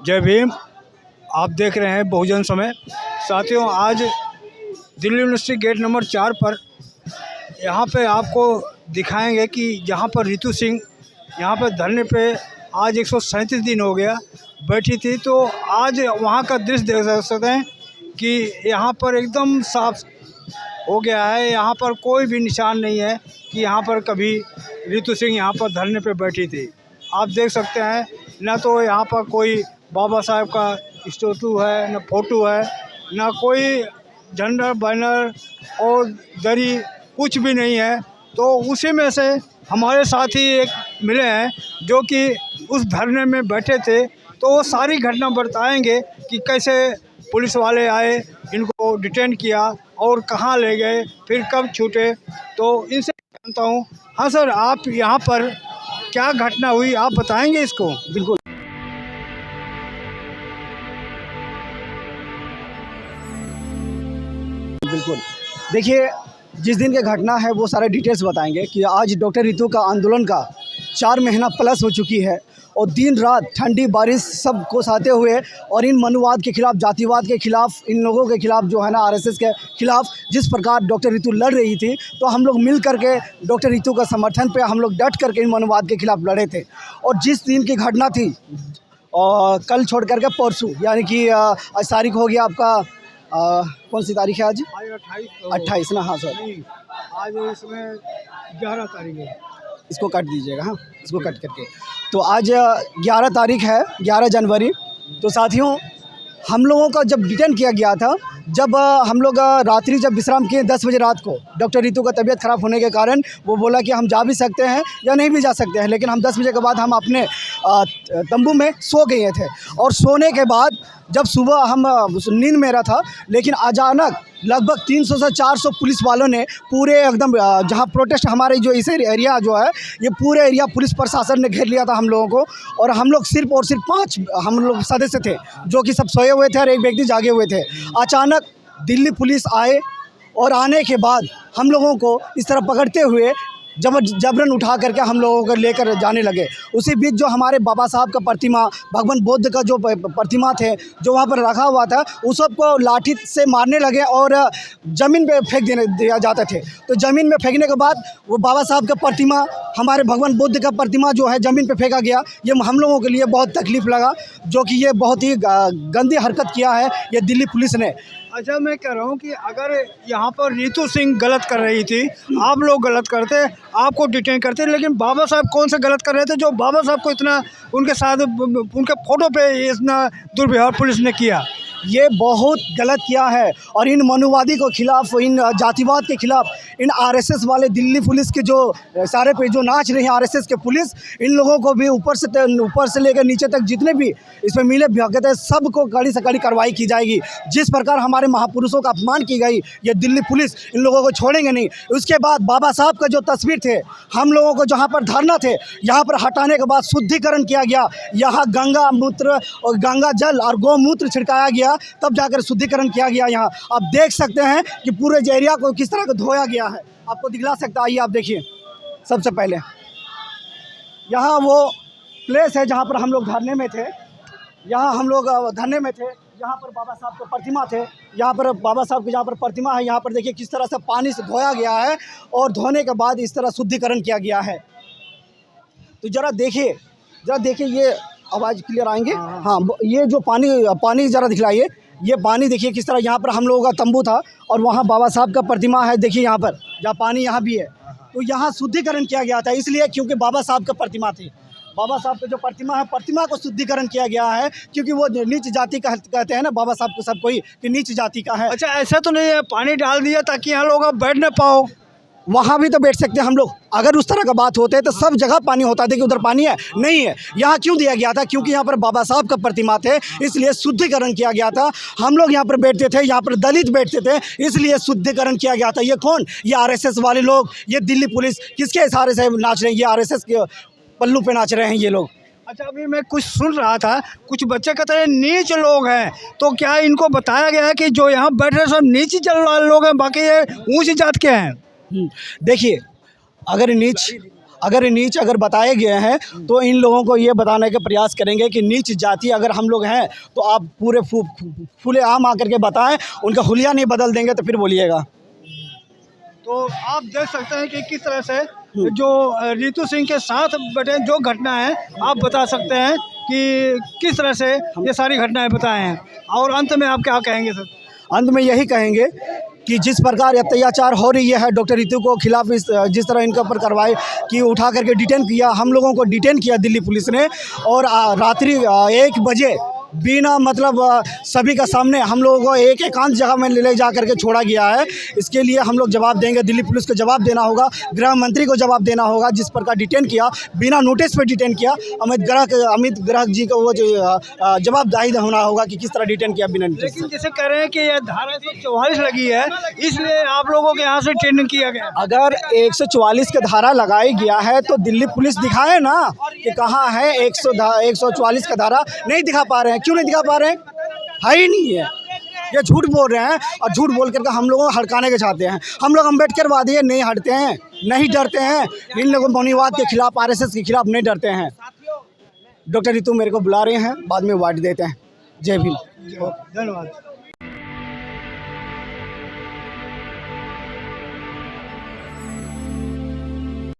जय भीम। आप देख रहे हैं बहुजन समय। साथियों, आज दिल्ली यूनिवर्सिटी गेट नंबर 4 पर यहाँ पे आपको दिखाएंगे कि जहाँ पर रितु सिंह यहाँ पर धरने पे आज 137 दिन हो गया बैठी थी। तो आज वहाँ का दृश्य देख सकते हैं कि यहाँ पर एकदम साफ हो गया है। यहाँ पर कोई भी निशान नहीं है कि यहाँ पर कभी रितु सिंह यहाँ पर धरने पे बैठी थी। आप देख सकते हैं, न तो यहाँ पर कोई बाबा साहब का स्टैचू है, न फोटो है, न कोई झंडा बैनर और दरी कुछ भी नहीं है। तो उसी में से हमारे साथी एक मिले हैं जो कि उस धरने में बैठे थे। तो वो सारी घटना बताएंगे कि कैसे पुलिस वाले आए, इनको डिटेन किया और कहाँ ले गए, फिर कब छूटे। तो इनसे जानता हूँ। हाँ सर, आप यहाँ पर क्या घटना हुई आप बताएंगे इसको? बिल्कुल बिल्कुल। देखिए, जिस दिन की घटना है वो सारे डिटेल्स बताएंगे कि आज डॉक्टर रितु का आंदोलन का 4 महीना प्लस हो चुकी है और दिन रात ठंडी बारिश सब को सहते हुए और इन मनुवाद के खिलाफ, जातिवाद के खिलाफ, इन लोगों के खिलाफ जो है ना, आरएसएस के खिलाफ जिस प्रकार डॉक्टर रितु लड़ रही थी, तो हम लोग मिल करके डॉक्टर रितु का समर्थन पे हम लोग डट करके इन मनुवाद के खिलाफ लड़े थे। और जिस दिन की घटना थी और कल छोड़ करके परसों, यानी कि आज तारीख हो गया आपका कौन सी तारीख है आज? 28 ना? हाँ सर, आज इसमें 11 तारीख है। इसको काट दीजिएगा। हाँ, इसको कट करके। तो आज 11 तारीख है, 11 जनवरी। तो साथियों, हम लोगों का जब डिटेन किया गया था, जब हम लोग रात्रि जब विश्राम किए 10 बजे रात को, डॉक्टर रितु का तबीयत ख़राब होने के कारण वो बोला कि हम जा भी सकते हैं या नहीं भी जा सकते हैं। लेकिन हम 10 बजे के बाद हम अपने तंबू में सो गए थे। और सोने के बाद जब सुबह हम नींद में रहा था, लेकिन अचानक लगभग 300 से 400 पुलिस वालों ने पूरे एकदम जहाँ प्रोटेस्ट हमारे जो इस एरिया जो है, ये पूरे एरिया पुलिस प्रशासन ने घेर लिया था हम लोगों को। और हम लोग सिर्फ और सिर्फ 5 हम लोग सदस्य थे जो कि सब सोए हुए थे और एक व्यक्ति जागे हुए थे। अचानक दिल्ली पुलिस आए और आने के बाद हम लोगों को इस तरह पकड़ते हुए जबरन उठा करके हम लोगों को लेकर जाने लगे। उसी बीच जो हमारे बाबा साहब का प्रतिमा, भगवान बुद्ध का जो प्रतिमा थे जो वहाँ पर रखा हुआ था, उस सबको लाठी से मारने लगे और ज़मीन पे फेंक दिया जाते थे। तो ज़मीन में फेंकने के बाद वो बाबा साहब का प्रतिमा, हमारे भगवान बुद्ध का प्रतिमा जो है ज़मीन पे फेंका गया। ये हम लोगों के लिए बहुत तकलीफ़ लगा, जो कि ये बहुत ही गंदी हरकत किया है ये दिल्ली पुलिस ने। अच्छा, मैं कह रहा हूँ कि अगर यहाँ पर रितु सिंह गलत कर रही थी, आप लोग गलत करते, आपको डिटेन करते, लेकिन बाबा साहब कौन से गलत कर रहे थे जो बाबा साहब को इतना उनके साथ उनके फ़ोटो पे इतना दुर्व्यवहार पुलिस ने किया? ये बहुत गलत किया है। और इन मनुवादी के खिलाफ, इन जातिवाद के खिलाफ, इन आरएसएस वाले दिल्ली पुलिस के जो सारे पे जो नाच रही है आरएसएस के पुलिस, इन लोगों को भी ऊपर से लेकर नीचे तक जितने भी इसमें मिले भगत है, सबको कड़ी से कड़ी कार्रवाई की जाएगी। जिस प्रकार हमारे महापुरुषों का अपमान की गई, ये दिल्ली पुलिस इन लोगों को छोड़ेंगे नहीं। उसके बाद बाबा साहब का जो तस्वीर थे, हम लोगों को जहाँ पर धरना थे, यहाँ पर हटाने के बाद शुद्धिकरण किया गया। यहाँ गंगा मूत्र और गंगा जल और गौमूत्र छिड़काया गया, तब जाकर शुद्धिकरण किया गया। यहाँ आप देख सकते हैं कि पूरे एरिया को किस तरह का धोया गया है, आपको दिखला सकता है। आइए आप देखिए। सबसे पहले यहाँ वो प्लेस है जहाँ पर हम लोग धरने में थे। यहाँ हम लोग धरने में थे, यहाँ पर बाबा साहब के प्रतिमा थे, यहाँ पर बाबा साहब की जहाँ पर प्रतिमा है, यहाँ पर देखिए किस तरह से पानी से धोया गया है और धोने के बाद इस तरह शुद्धिकरण किया गया है। तो जरा देखिए, ये आवाज़ क्लियर आएंगे? हाँ, ये जो पानी ज़रा दिखलाइए। ये पानी देखिए किस तरह, यहाँ पर हम लोगों का तंबू था और वहाँ बाबा साहब का प्रतिमा है। देखिए यहाँ पर जहाँ पानी यहाँ भी है, तो यहाँ शुद्धिकरण किया गया था, इसलिए क्योंकि बाबा साहब का प्रतिमा थी। बाबा साहब का जो प्रतिमा है, प्रतिमा को शुद्धिकरण किया गया है, क्योंकि वो नीच जाति का कहते हैं ना बाबा साहब को सब कोई कि नीच जाति का है। अच्छा, ऐसा तो नहीं है पानी डाल दिया ताकि यहाँ लोग आप बैठ न पाओ? वहाँ भी तो बैठ सकते हैं हम लोग। अगर उस तरह का बात होते तो सब जगह पानी होता था कि उधर पानी है, नहीं है। यहाँ क्यों दिया गया था? क्योंकि यहाँ पर बाबा साहब का प्रतिमा थे, इसलिए शुद्धिकरण किया गया था। हम लोग यहाँ पर बैठते थे, यहाँ पर दलित बैठते थे, इसलिए शुद्धिकरण किया गया था। ये कौन? ये आरएसएस वाले लोग, ये दिल्ली पुलिस किसके इशारे से नाच रहे हैं? ये आरएसएस के पल्लू पे नाच रहे हैं ये लोग। अच्छा, अभी मैं कुछ सुन रहा था, कुछ बच्चे कहते हैं नीच लोग हैं, तो क्या इनको बताया गया है कि जो यहाँ बैठ रहे सब नीच चल वाले लोग हैं, बाकी ये ऊँच जात के हैं? देखिए, अगर अगर नीच अगर बताए गए हैं तो इन लोगों को ये बताने का प्रयास करेंगे कि नीच जाति अगर हम लोग हैं तो आप पूरे खुले आम आकर के बताएं, उनका हुलिया नहीं बदल देंगे तो फिर बोलिएगा। तो आप देख सकते हैं कि किस तरह से जो रितु सिंह के साथ बटे जो घटना है आप बता सकते हैं कि किस तरह से ये सारी घटनाएं बताए हैं, और अंत में आप क्या कहेंगे सर? अंत में यही कहेंगे कि जिस प्रकार अत्याचार हो रही है डॉक्टर रितु को खिलाफ, इस जिस तरह इनके ऊपर कार्रवाई की, उठा करके डिटेन किया, हम लोगों को डिटेन किया दिल्ली पुलिस ने, और रात्रि 1 बजे बिना मतलब सभी का सामने हम लोगों को एक एकांत जगह में ले जा करके छोड़ा गया है। इसके लिए हम लोग जवाब देंगे, दिल्ली पुलिस को जवाब देना होगा, गृह मंत्री को जवाब देना होगा, जिस प्रकार डिटेन किया, बिना नोटिस पे डिटेन किया। अमित ग्रह जी को वो जवाबदाही होना होगा कि किस तरह डिटेन किया बिना नोटिस। लेकिन जैसे कह रहे हैं कि ये धारा 144 लगी है, इसलिए आप लोगों के यहाँ से ट्रेनिंग किया गया। अगर 144 का धारा लगाई गया है तो दिल्ली पुलिस दिखाए ना कि कहाँ है 144 का धारा। नहीं दिखा पा रहे हैं, क्यों नहीं दिखा पा रहे हैं? है ही नहीं है, ये झूठ बोल रहे हैं, और झूठ बोल करके हम लोगों को हड़काने के चाहते हैं। हम लोग अम्बेडकरवादी नहीं हटते हैं, नहीं डरते हैं, इन लोगों मनुवाद के खिलाफ, RSS के खिलाफ नहीं डरते हैं। डॉक्टर रितु मेरे को बुला रहे हैं, बाद में वार्ड देते हैं। जय भीम। धन्यवाद।